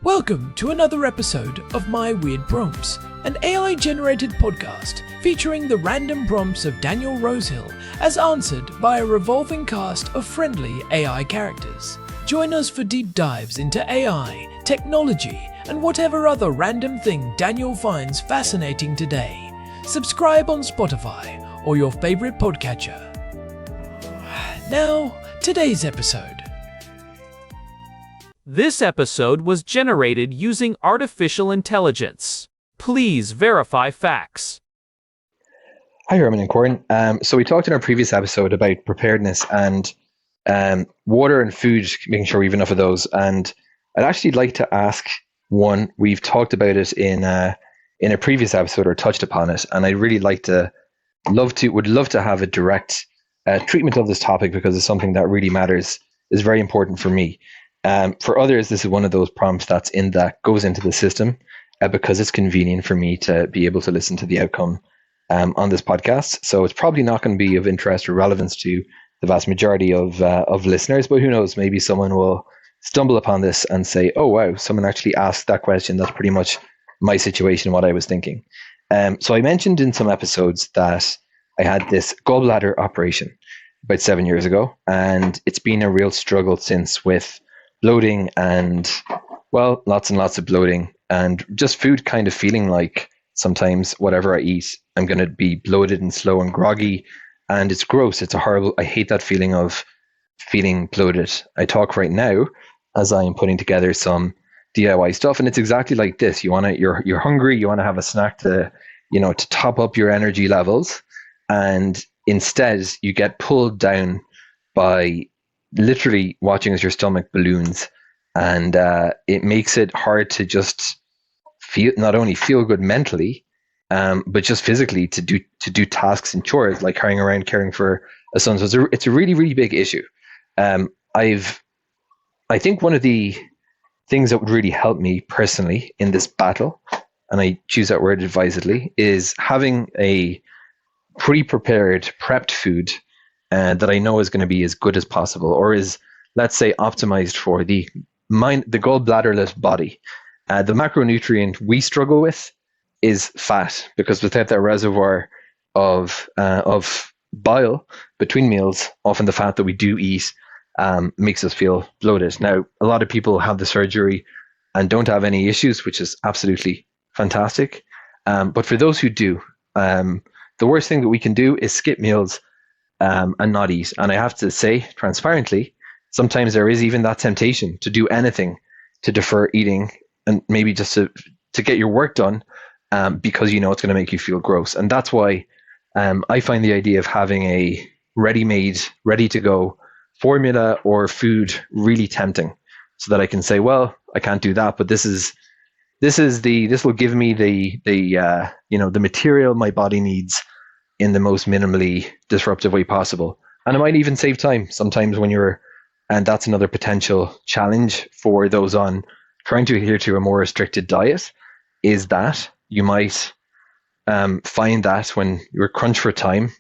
Welcome to another episode of My Weird Prompts, an AI-generated podcast featuring the random prompts of Daniel Rosehill as answered by a revolving cast of friendly AI characters. Join us for deep dives into AI, technology, and whatever other random thing Daniel finds fascinating today. Subscribe on Spotify or your favorite podcatcher. Now, today's episode. This episode was generated using artificial intelligence. Please verify facts. Hi, Herman and Corin. So we talked in our previous episode about preparedness and water and food, making sure we have enough of those. And I'd actually like to ask one. We've talked about it in a previous episode or touched upon it, and I'd really would love to have a direct treatment of this topic because it's something that really matters, is very important for me. For others, this is one of those prompts goes into the system because it's convenient for me to be able to listen to the outcome on this podcast. So it's probably not going to be of interest or relevance to the vast majority of listeners, but who knows, maybe someone will stumble upon this and say, oh, wow, someone actually asked that question. That's pretty much my situation, what I was thinking. So I mentioned in some episodes that I had this gallbladder operation about 7 years ago, and it's been a real struggle since with bloating and, well, lots and lots of bloating and just food kind of feeling like sometimes whatever I eat, I'm going to be bloated and slow and groggy. And it's gross. I hate that feeling of feeling bloated. I talk right now as I am putting together some DIY stuff. And it's exactly like this. You're hungry. You want to have a snack to top up your energy levels. And instead you get pulled down by literally watching as your stomach balloons, and it makes it hard to just not only feel good mentally, but just physically to do tasks and chores like carrying around caring for a son. So it's a really, really big issue. I think one of the things that would really help me personally in this battle, and I choose that word advisedly, is having a pre-prepared, prepped food that I know is going to be as good as possible, or is, let's say, optimized for the gallbladderless body. The macronutrient we struggle with is fat, because without that reservoir of bile between meals, often the fat that we do eat makes us feel bloated. Now, a lot of people have the surgery and don't have any issues, which is absolutely fantastic. But for those who do, the worst thing that we can do is skip meals and not eat. And I have to say, transparently, sometimes there is even that temptation to do anything to defer eating and maybe just to get your work done because it's going to make you feel gross. And that's why I find the idea of having a ready-made, ready-to-go formula or food really tempting, so that I can say, well, I can't do that, but this will give me the material my body needs in the most minimally disruptive way possible. And it might even save time sometimes and that's another potential challenge for those on trying to adhere to a more restricted diet, is that you might find that when you're crunched for time,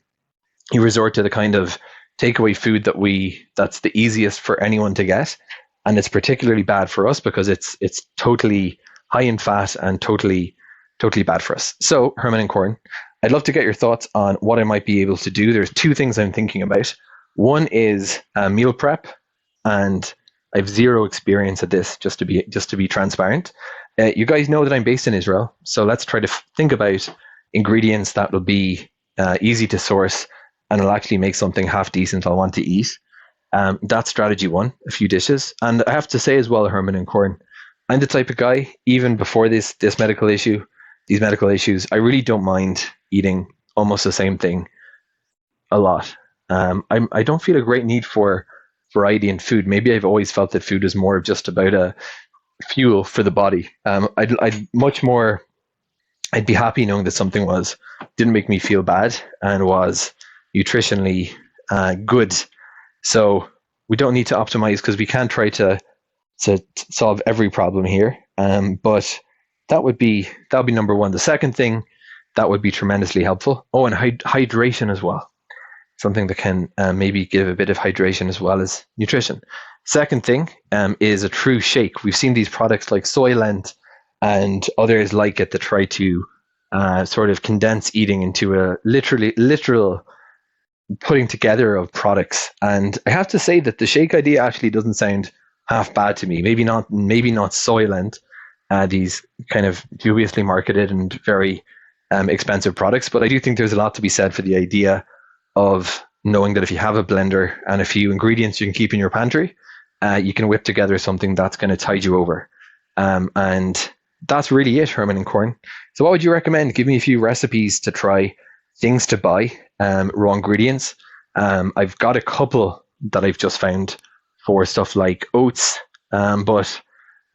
you resort to the kind of takeaway food that's the easiest for anyone to get. And it's particularly bad for us because it's totally high in fat and totally bad for us. So, Herman and Corin, I'd love to get your thoughts on what I might be able to do. There's two things I'm thinking about. One is meal prep, and I have zero experience at this, just to be transparent. You guys know that I'm based in Israel, so let's try to think about ingredients that will be easy to source and will actually make something half decent I'll want to eat. That's strategy one, a few dishes. And I have to say as well, Herman and Corin, I'm the type of guy, even before these medical issues, I really don't mind eating almost the same thing a lot. I don't feel a great need for variety in food. Maybe I've always felt that food is more of just about a fuel for the body. I'd be happy knowing that something didn't make me feel bad and was nutritionally good. So we don't need to optimize because we can't try to solve every problem here. But that would be number one. The second thing that would be tremendously helpful. Oh, and hydration as well. Something that can maybe give a bit of hydration as well as nutrition. Second thing is a true shake. We've seen these products like Soylent and others like it that try to sort of condense eating into a literal putting together of products. And I have to say that the shake idea actually doesn't sound half bad to me. Maybe not Soylent, these kind of dubiously marketed and very expensive products, but I do think there's a lot to be said for the idea of knowing that if you have a blender and a few ingredients you can keep in your pantry, you can whip together something that's going to tide you over. And that's really it, Herman and Corn. So what would you recommend? Give me a few recipes to try, things to buy, raw ingredients. I've got a couple that I've just found for stuff like oats, but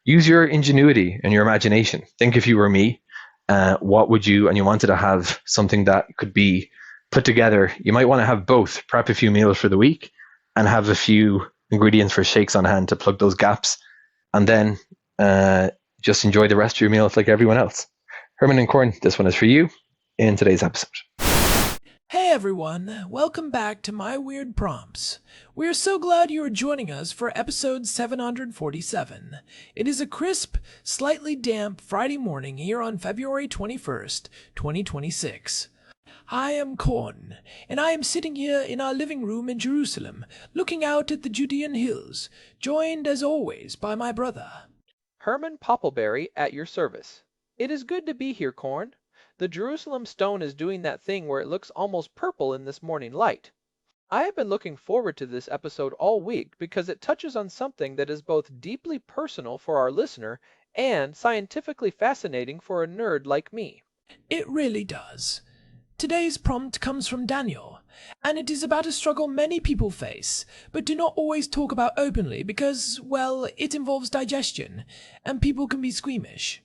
use your ingenuity and your imagination. Think if you were me, what would you, and you wanted to have something that could be put together, you might want to have both, prep a few meals for the week and have a few ingredients for shakes on hand to plug those gaps, and then just enjoy the rest of your meal like everyone else. Herman and Corn, this one is for you in today's episode. Hey everyone, welcome back to My Weird Prompts. We are so glad you are joining us for episode 747. It is a crisp, slightly damp Friday morning here on February 21st, 2026. I am Corn, and I am sitting here in our living room in Jerusalem, looking out at the Judean hills, joined as always by my brother, Herman Poppleberry at your service. It is good to be here, Corn. The Jerusalem stone is doing that thing where it looks almost purple in this morning light. I have been looking forward to this episode all week because it touches on something that is both deeply personal for our listener and scientifically fascinating for a nerd like me. It really does. Today's prompt comes from Daniel, and it is about a struggle many people face, but do not always talk about openly because, well, it involves digestion, and people can be squeamish.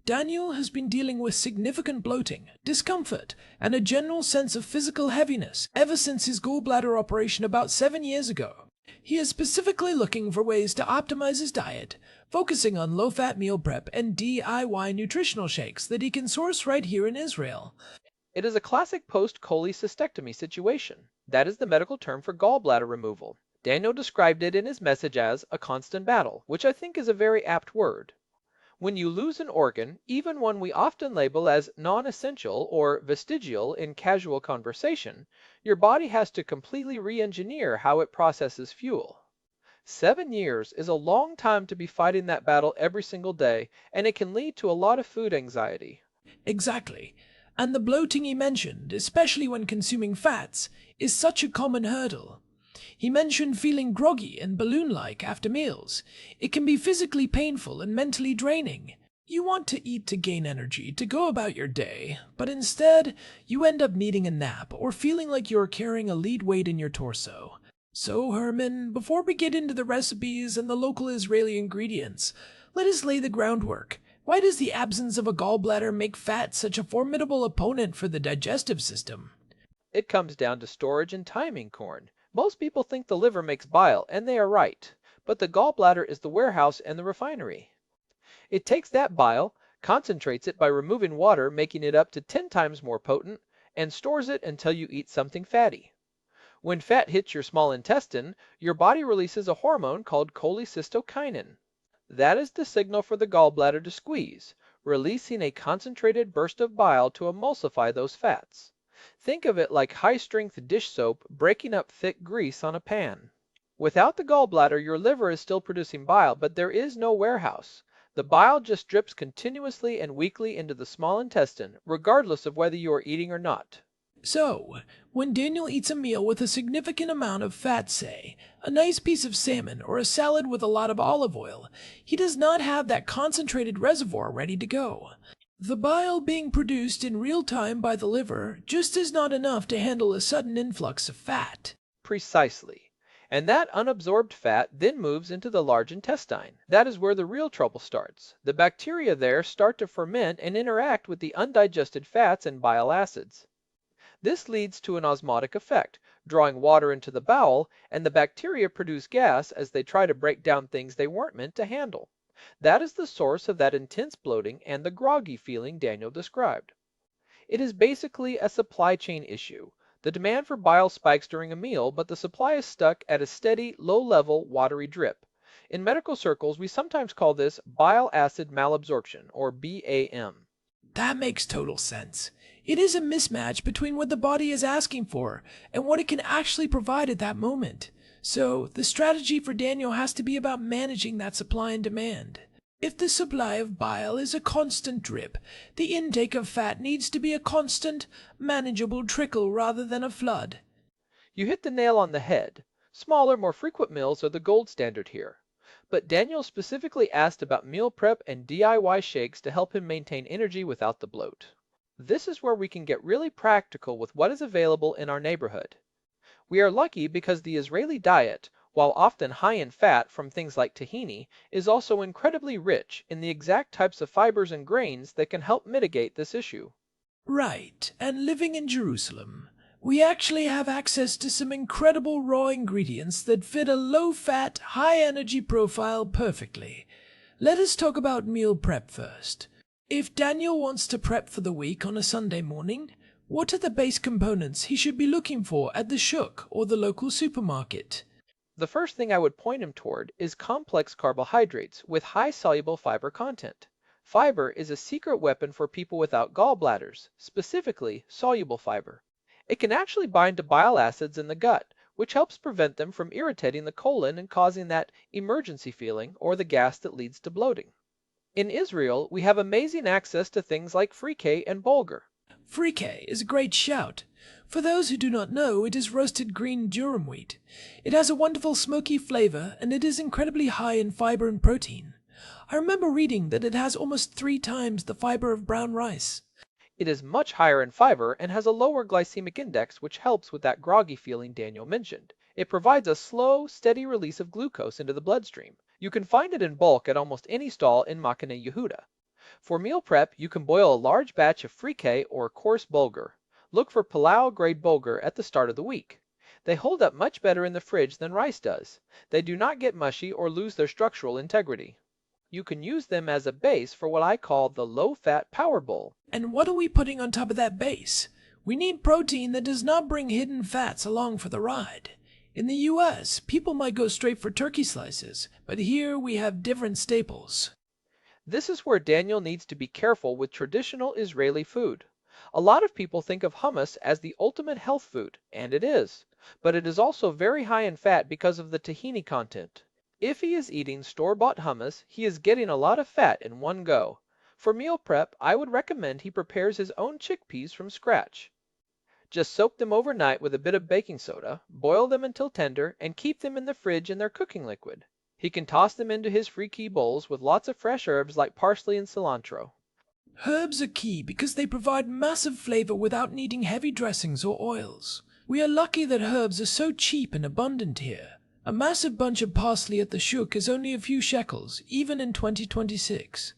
Daniel has been dealing with significant bloating, discomfort, and a general sense of physical heaviness ever since his gallbladder operation about 7 years ago. He is specifically looking for ways to optimize his diet, focusing on low-fat meal prep and DIY nutritional shakes that he can source right here in Israel. It is a classic post-cholecystectomy situation. That is the medical term for gallbladder removal. Daniel described it in his message as a constant battle, which I think is a very apt word. When you lose an organ, even one we often label as non-essential or vestigial in casual conversation, your body has to completely re-engineer how it processes fuel. 7 years is a long time to be fighting that battle every single day, and it can lead to a lot of food anxiety. Exactly. And the bloating he mentioned, especially when consuming fats, is such a common hurdle. He mentioned feeling groggy and balloon-like after meals. It can be physically painful and mentally draining. You want to eat to gain energy to go about your day, but instead, you end up needing a nap or feeling like you're carrying a lead weight in your torso. So, Herman, before we get into the recipes and the local Israeli ingredients, let us lay the groundwork. Why does the absence of a gallbladder make fat such a formidable opponent for the digestive system? It comes down to storage and timing, Corn. Most people think the liver makes bile, and they are right, but the gallbladder is the warehouse and the refinery. It takes that bile, concentrates it by removing water, making it up to 10 times more potent, and stores it until you eat something fatty. When fat hits your small intestine, your body releases a hormone called cholecystokinin. That is the signal for the gallbladder to squeeze, releasing a concentrated burst of bile to emulsify those fats. Think of it like high-strength dish soap breaking up thick grease on a pan. Without the gallbladder, your liver is still producing bile, but there is no warehouse. The bile just drips continuously and weakly into the small intestine, regardless of whether you are eating or not. So, when Daniel eats a meal with a significant amount of fat, say, a nice piece of salmon or a salad with a lot of olive oil, he does not have that concentrated reservoir ready to go. The bile being produced in real time by the liver just is not enough to handle a sudden influx of fat. Precisely. And that unabsorbed fat then moves into the large intestine. That is where the real trouble starts. The bacteria there start to ferment and interact with the undigested fats and bile acids. This leads to an osmotic effect, drawing water into the bowel, and the bacteria produce gas as they try to break down things they weren't meant to handle. That is the source of that intense bloating and the groggy feeling Daniel described. It is basically a supply chain issue. The demand for bile spikes during a meal, but the supply is stuck at a steady, low-level, watery drip. In medical circles, we sometimes call this bile acid malabsorption, or BAM. That makes total sense. It is a mismatch between what the body is asking for and what it can actually provide at that moment. So, the strategy for Daniel has to be about managing that supply and demand. If the supply of bile is a constant drip, the intake of fat needs to be a constant, manageable trickle rather than a flood. You hit the nail on the head. Smaller, more frequent meals are the gold standard here. But Daniel specifically asked about meal prep and DIY shakes to help him maintain energy without the bloat. This is where we can get really practical with what is available in our neighborhood. We are lucky because the Israeli diet, while often high in fat from things like tahini, is also incredibly rich in the exact types of fibers and grains that can help mitigate this issue. Right, and living in Jerusalem, we actually have access to some incredible raw ingredients that fit a low-fat, high-energy profile perfectly. Let us talk about meal prep first. If Daniel wants to prep for the week on a Sunday morning, what are the base components he should be looking for at the shuk or the local supermarket? The first thing I would point him toward is complex carbohydrates with high soluble fiber content. Fiber is a secret weapon for people without gallbladders, specifically soluble fiber. It can actually bind to bile acids in the gut, which helps prevent them from irritating the colon and causing that emergency feeling or the gas that leads to bloating. In Israel, we have amazing access to things like freekeh and bulgur. Freekeh is a great shout. For those who do not know, it is roasted green durum wheat. It has a wonderful smoky flavor and it is incredibly high in fiber and protein. I remember reading that it has almost 3 times the fiber of brown rice. It is much higher in fiber and has a lower glycemic index, which helps with that groggy feeling Daniel mentioned. It provides a slow, steady release of glucose into the bloodstream. You can find it in bulk at almost any stall in Machane Yehuda. For meal prep, you can boil a large batch of freekeh or coarse bulgur. Look for Palau-grade bulgur at the start of the week. They hold up much better in the fridge than rice does. They do not get mushy or lose their structural integrity. You can use them as a base for what I call the low-fat power bowl. And what are we putting on top of that base? We need protein that does not bring hidden fats along for the ride. In the US, people might go straight for turkey slices, but here we have different staples. This is where Daniel needs to be careful with traditional Israeli food. A lot of people think of hummus as the ultimate health food, and it is. But it is also very high in fat because of the tahini content. If he is eating store-bought hummus, he is getting a lot of fat in one go. For meal prep, I would recommend he prepares his own chickpeas from scratch. Just soak them overnight with a bit of baking soda, boil them until tender, and keep them in the fridge in their cooking liquid. He can toss them into his freekeh bowls with lots of fresh herbs like parsley and cilantro. Herbs are key because they provide massive flavor without needing heavy dressings or oils. We are lucky that herbs are so cheap and abundant here. A massive bunch of parsley at the shuk is only a few shekels, even in 2026.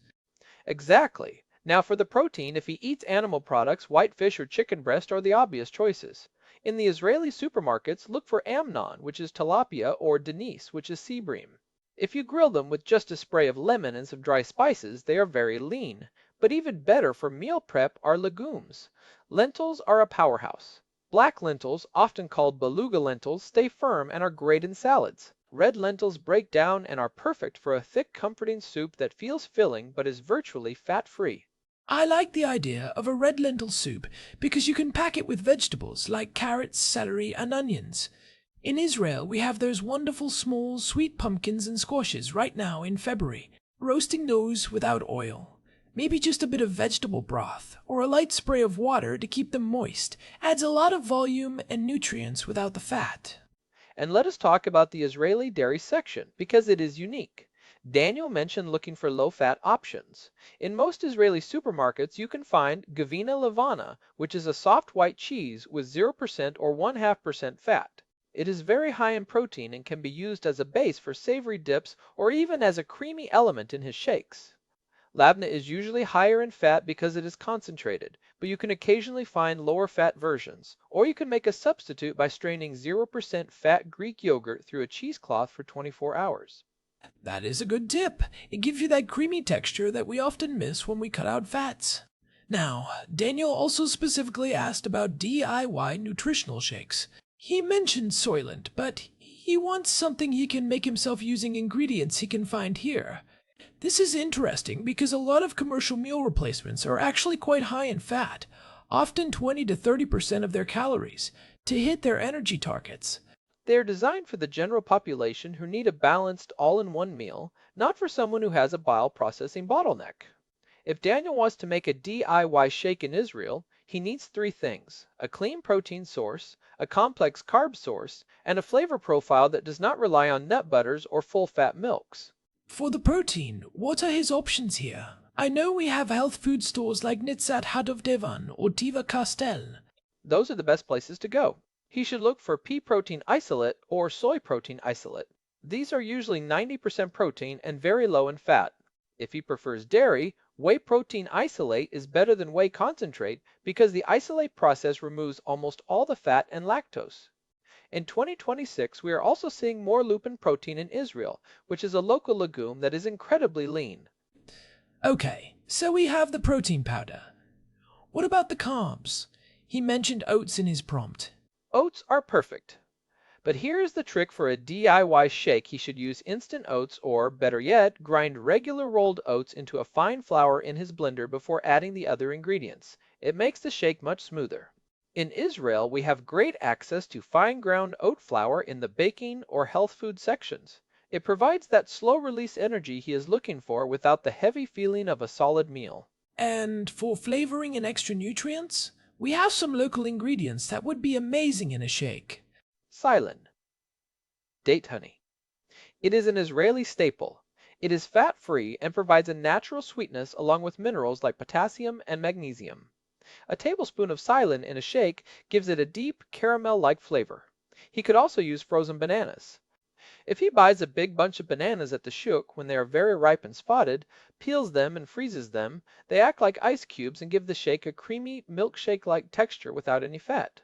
Exactly. Now for the protein, if he eats animal products, white fish or chicken breast are the obvious choices. In the Israeli supermarkets, look for amnon, which is tilapia, or denise, which is sea bream. If you grill them with just a spray of lemon and some dry spices, they are very lean. But even better for meal prep are legumes. Lentils are a powerhouse. Black lentils, often called beluga lentils, stay firm and are great in salads. Red lentils break down and are perfect for a thick, comforting soup that feels filling but is virtually fat-free. I like the idea of a red lentil soup because you can pack it with vegetables like carrots, celery, and onions. In Israel, we have those wonderful small, sweet pumpkins and squashes right now in February. Roasting those without oil, maybe just a bit of vegetable broth, or a light spray of water to keep them moist, adds a lot of volume and nutrients without the fat. And let us talk about the Israeli dairy section, because it is unique. Daniel mentioned looking for low-fat options. In most Israeli supermarkets, you can find Gavina Levana, which is a soft white cheese with 0% or 0.5% fat. It is very high in protein and can be used as a base for savory dips or even as a creamy element in his shakes. Labna is usually higher in fat because it is concentrated, but you can occasionally find lower fat versions, or you can make a substitute by straining 0% fat Greek yogurt through a cheesecloth for 24 hours. That is a good tip. It gives you that creamy texture that we often miss when we cut out fats. Now, Daniel also specifically asked about DIY nutritional shakes. He mentioned Soylent, but he wants something he can make himself using ingredients he can find here. This is interesting because a lot of commercial meal replacements are actually quite high in fat, often 20 to 30% of their calories, to hit their energy targets. They are designed for the general population who need a balanced all-in-one meal, not for someone who has a bile processing bottleneck. If Daniel wants to make a DIY shake in Israel, he needs three things: a clean protein source, a complex carb source, and a flavor profile that does not rely on nut butters or full-fat milks. For the protein, what are his options here? I know we have health food stores like Nitzat Hadov Devan or Tiva Castel. Those are the best places to go. He should look for pea protein isolate or soy protein isolate. These are usually 90% protein and very low in fat. If he prefers dairy, whey protein isolate is better than whey concentrate because the isolate process removes almost all the fat and lactose. In 2026, we are also seeing more lupin protein in Israel, which is a local legume that is incredibly lean. Okay, so we have the protein powder. What about the carbs? He mentioned oats in his prompt. Oats are perfect. But here is the trick for a DIY shake. He should use instant oats or, better yet, grind regular rolled oats into a fine flour in his blender before adding the other ingredients. It makes the shake much smoother. In Israel, we have great access to fine ground oat flour in the baking or health food sections. It provides that slow release energy he is looking for without the heavy feeling of a solid meal. And for flavoring and extra nutrients, we have some local ingredients that would be amazing in a shake. Silan. Date honey. It is an Israeli staple. It is fat-free and provides a natural sweetness along with minerals like potassium and magnesium. A tablespoon of silan in a shake gives it a deep, caramel-like flavor. He could also use frozen bananas. If he buys a big bunch of bananas at the shuk when they are very ripe and spotted, peels them and freezes them, they act like ice cubes and give the shake a creamy, milkshake-like texture without any fat.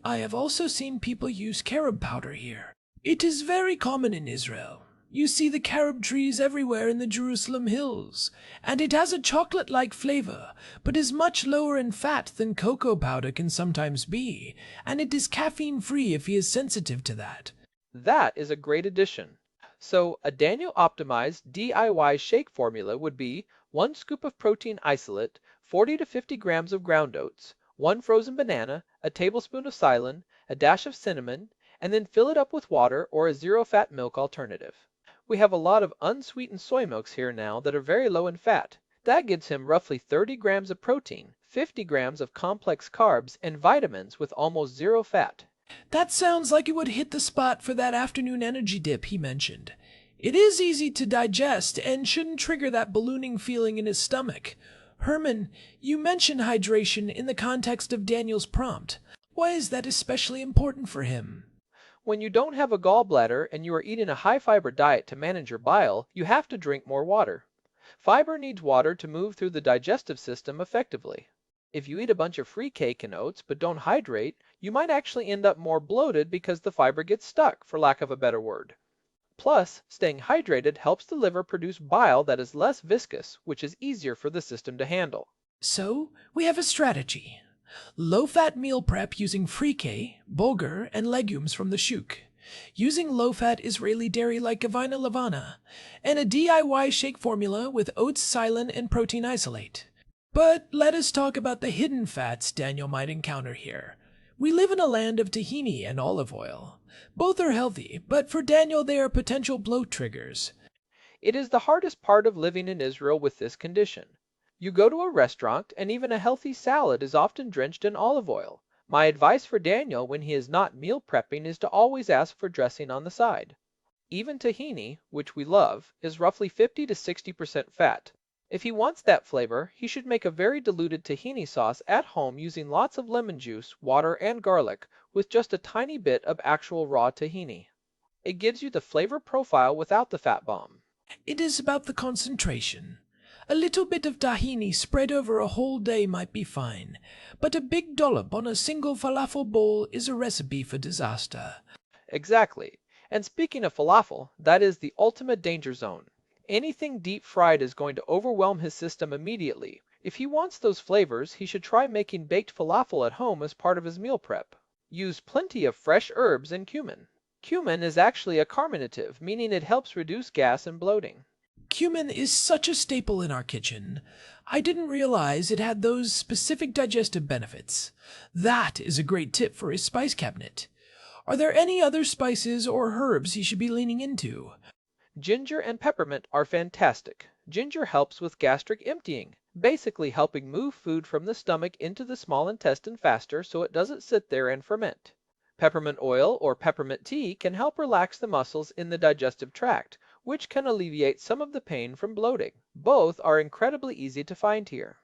I have also seen people use carob powder here. It is very common in Israel. You see the carob trees everywhere in the Jerusalem hills, and it has a chocolate-like flavor, but is much lower in fat than cocoa powder can sometimes be, and it is caffeine-free if he is sensitive to that. That is a great addition. So, a Daniel optimized DIY shake formula would be 1 scoop of protein isolate, 40 to 50 grams of ground oats, 1 frozen banana, a tablespoon of silan, a dash of cinnamon, and then fill it up with water or a zero-fat milk alternative. We have a lot of unsweetened soy milks here now that are very low in fat. That gives him roughly 30 grams of protein, 50 grams of complex carbs, and vitamins with almost zero fat. That sounds like it would hit the spot for that afternoon energy dip he mentioned. It is easy to digest and shouldn't trigger that ballooning feeling in his stomach. Herman, you mentioned hydration in the context of Daniel's prompt. Why is that especially important for him? When you don't have a gallbladder and you are eating a high-fiber diet to manage your bile, you have to drink more water. Fiber needs water to move through the digestive system effectively. If you eat a bunch of freekeh and oats but don't hydrate, you might actually end up more bloated because the fiber gets stuck, for lack of a better word. Plus, staying hydrated helps the liver produce bile that is less viscous, which is easier for the system to handle. So, we have a strategy. Low-fat meal prep using freekeh, bulgur, and legumes from the shuk. Using low-fat Israeli dairy like Gavina Lavana. And a DIY shake formula with oats, silan, and protein isolate. But let us talk about the hidden fats Daniel might encounter here. We live in a land of tahini and olive oil. Both are healthy, but for Daniel they are potential bloat triggers. It is the hardest part of living in Israel with this condition. You go to a restaurant, and even a healthy salad is often drenched in olive oil. My advice for Daniel when he is not meal prepping is to always ask for dressing on the side. Even tahini, which we love, is roughly 50 to 60% fat. If he wants that flavor, he should make a very diluted tahini sauce at home using lots of lemon juice, water, and garlic, with just a tiny bit of actual raw tahini. It gives you the flavor profile without the fat bomb. It is about the concentration. A little bit of tahini spread over a whole day might be fine, but a big dollop on a single falafel bowl is a recipe for disaster. Exactly. And speaking of falafel, that is the ultimate danger zone. Anything deep fried is going to overwhelm his system immediately. If he wants those flavors, he should try making baked falafel at home as part of his meal prep. Use plenty of fresh herbs and cumin. Cumin is actually a carminative, meaning it helps reduce gas and bloating. Cumin is such a staple in our kitchen. I didn't realize it had those specific digestive benefits. That is a great tip for his spice cabinet. Are there any other spices or herbs he should be leaning into? Ginger and peppermint are fantastic. Ginger helps with gastric emptying, basically helping move food from the stomach into the small intestine faster so it doesn't sit there and ferment. Peppermint oil or peppermint tea can help relax the muscles in the digestive tract, which can alleviate some of the pain from bloating. Both are incredibly easy to find here.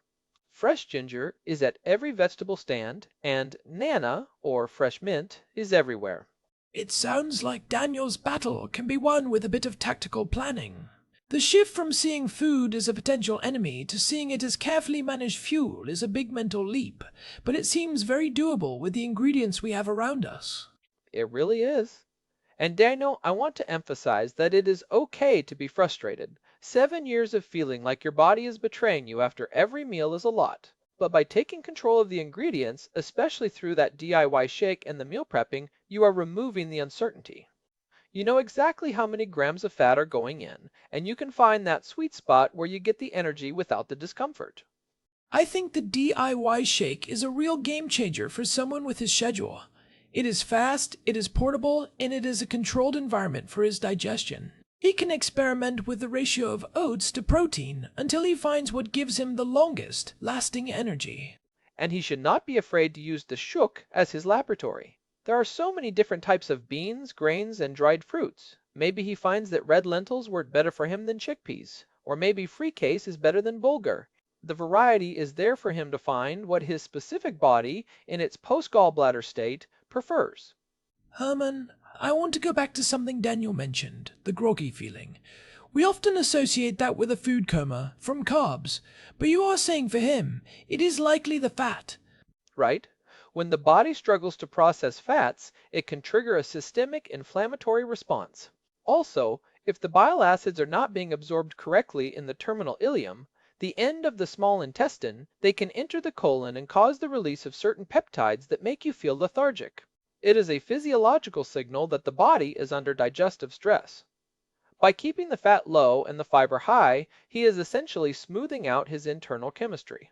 Fresh ginger is at every vegetable stand, and nana, or fresh mint, is everywhere. It sounds like Daniel's battle can be won with a bit of tactical planning. The shift from seeing food as a potential enemy to seeing it as carefully managed fuel is a big mental leap, but it seems very doable with the ingredients we have around us. It really is. And Daniel, I want to emphasize that it is okay to be frustrated. 7 years of feeling like your body is betraying you after every meal is a lot. But by taking control of the ingredients, especially through that DIY shake and the meal prepping, you are removing the uncertainty. You know exactly how many grams of fat are going in, and you can find that sweet spot where you get the energy without the discomfort. I think the DIY shake is a real game changer for someone with his schedule. It is fast, it is portable, and it is a controlled environment for his digestion. He can experiment with the ratio of oats to protein until he finds what gives him the longest lasting energy. And he should not be afraid to use the shook as his laboratory. There are so many different types of beans, grains, and dried fruits. Maybe he finds that red lentils work better for him than chickpeas. Or maybe freekeh is better than bulgur. The variety is there for him to find what his specific body, in its post-gallbladder state, prefers. Herman, I want to go back to something Daniel mentioned, the groggy feeling. We often associate that with a food coma from carbs, but you are saying for him, it is likely the fat. Right? When the body struggles to process fats, it can trigger a systemic inflammatory response. Also, if the bile acids are not being absorbed correctly in the terminal ileum, the end of the small intestine, they can enter the colon and cause the release of certain peptides that make you feel lethargic. It is a physiological signal that the body is under digestive stress. By keeping the fat low and the fiber high, he is essentially smoothing out his internal chemistry.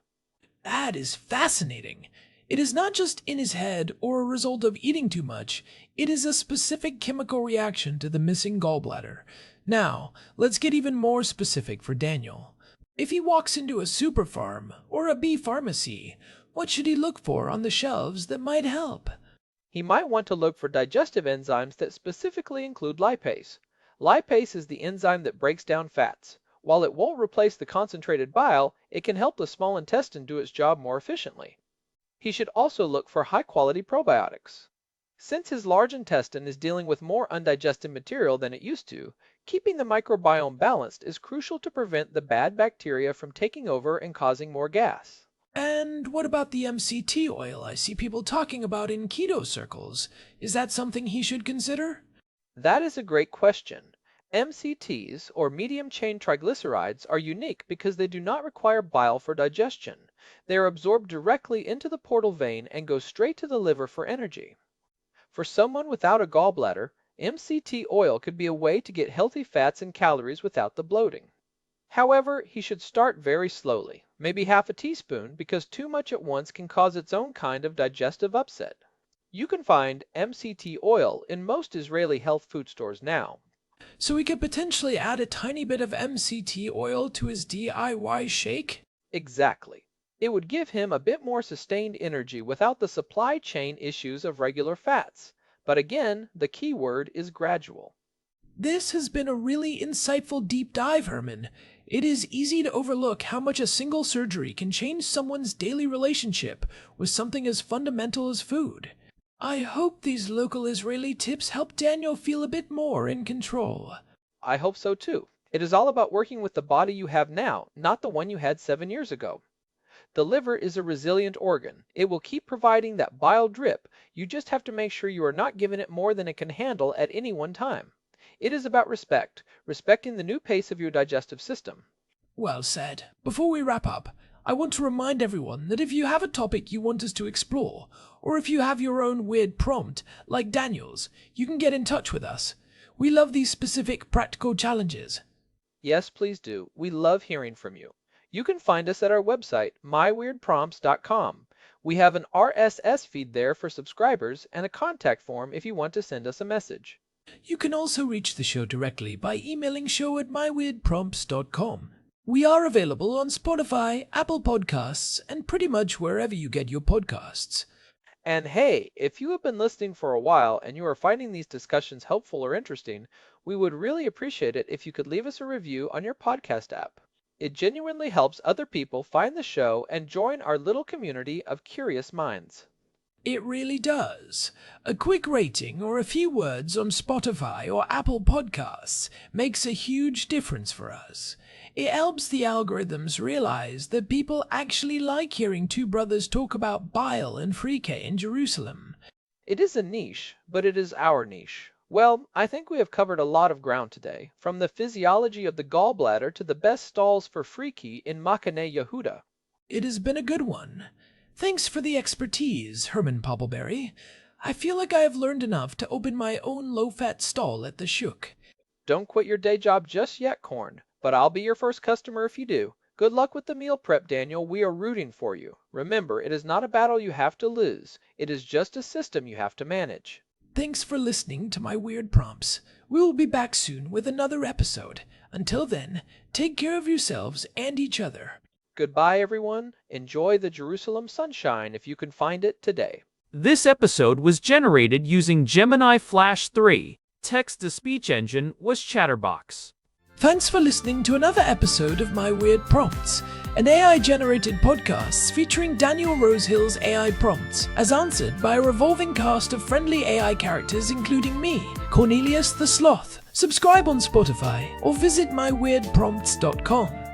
That is fascinating. It is not just in his head or a result of eating too much, it is a specific chemical reaction to the missing gallbladder. Now, let's get even more specific for Daniel. If he walks into a super farm or a bee pharmacy, what should he look for on the shelves that might help? He might want to look for digestive enzymes that specifically include lipase. Lipase is the enzyme that breaks down fats. While it won't replace the concentrated bile, it can help the small intestine do its job more efficiently. He should also look for high-quality probiotics. Since his large intestine is dealing with more undigested material than it used to, keeping the microbiome balanced is crucial to prevent the bad bacteria from taking over and causing more gas. And what about the MCT oil I see people talking about in keto circles? Is that something he should consider? That is a great question. MCTs, or medium-chain triglycerides, are unique because they do not require bile for digestion. They are absorbed directly into the portal vein and go straight to the liver for energy. For someone without a gallbladder, MCT oil could be a way to get healthy fats and calories without the bloating. However, he should start very slowly, maybe half a teaspoon, because too much at once can cause its own kind of digestive upset. You can find MCT oil in most Israeli health food stores now. So we could potentially add a tiny bit of MCT oil to his DIY shake? Exactly. It would give him a bit more sustained energy without the supply chain issues of regular fats. But again, the key word is gradual. This has been a really insightful deep dive, Herman. It is easy to overlook how much a single surgery can change someone's daily relationship with something as fundamental as food. I hope these local Israeli tips help Daniel feel a bit more in control. I hope so too. It is all about working with the body you have now, not the one you had 7 years ago. The liver is a resilient organ. It will keep providing that bile drip. You just have to make sure you are not giving it more than it can handle at any one time. It is about respecting the new pace of your digestive system. Well said. Before we wrap up, I want to remind everyone that if you have a topic you want us to explore, or if you have your own weird prompt, like Daniel's, you can get in touch with us. We love these specific practical challenges. Yes, please do. We love hearing from you. You can find us at our website, myweirdprompts.com. We have an RSS feed there for subscribers and a contact form if you want to send us a message. You can also reach the show directly by emailing show@myweirdprompts.com. We are available on Spotify, Apple Podcasts, and pretty much wherever you get your podcasts. And hey, if you have been listening for a while and you are finding these discussions helpful or interesting, we would really appreciate it if you could leave us a review on your podcast app. It genuinely helps other people find the show and join our little community of curious minds. It really does. A quick rating or a few words on Spotify or Apple Podcasts makes a huge difference for us. It helps the algorithms realize that people actually like hearing two brothers talk about bile and freekeh in Jerusalem. It is a niche, but it is our niche. Well, I think we have covered a lot of ground today, from the physiology of the gallbladder to the best stalls for freekeh in Machane Yehuda. It has been a good one. Thanks for the expertise, Herman Poppleberry. I feel like I have learned enough to open my own low-fat stall at the Shuk. Don't quit your day job just yet, Corn, but I'll be your first customer if you do. Good luck with the meal prep, Daniel. We are rooting for you. Remember, it is not a battle you have to lose. It is just a system you have to manage. Thanks for listening to my weird prompts. We will be back soon with another episode. Until then, take care of yourselves and each other. Goodbye, everyone. Enjoy the Jerusalem sunshine if you can find it today. This episode was generated using Gemini Flash 3. Text-to-speech engine was Chatterbox. Thanks for listening to another episode of My Weird Prompts, an AI-generated podcast featuring Daniel Rosehill's AI prompts, as answered by a revolving cast of friendly AI characters including me, Cornelius the Sloth. Subscribe on Spotify or visit myweirdprompts.com.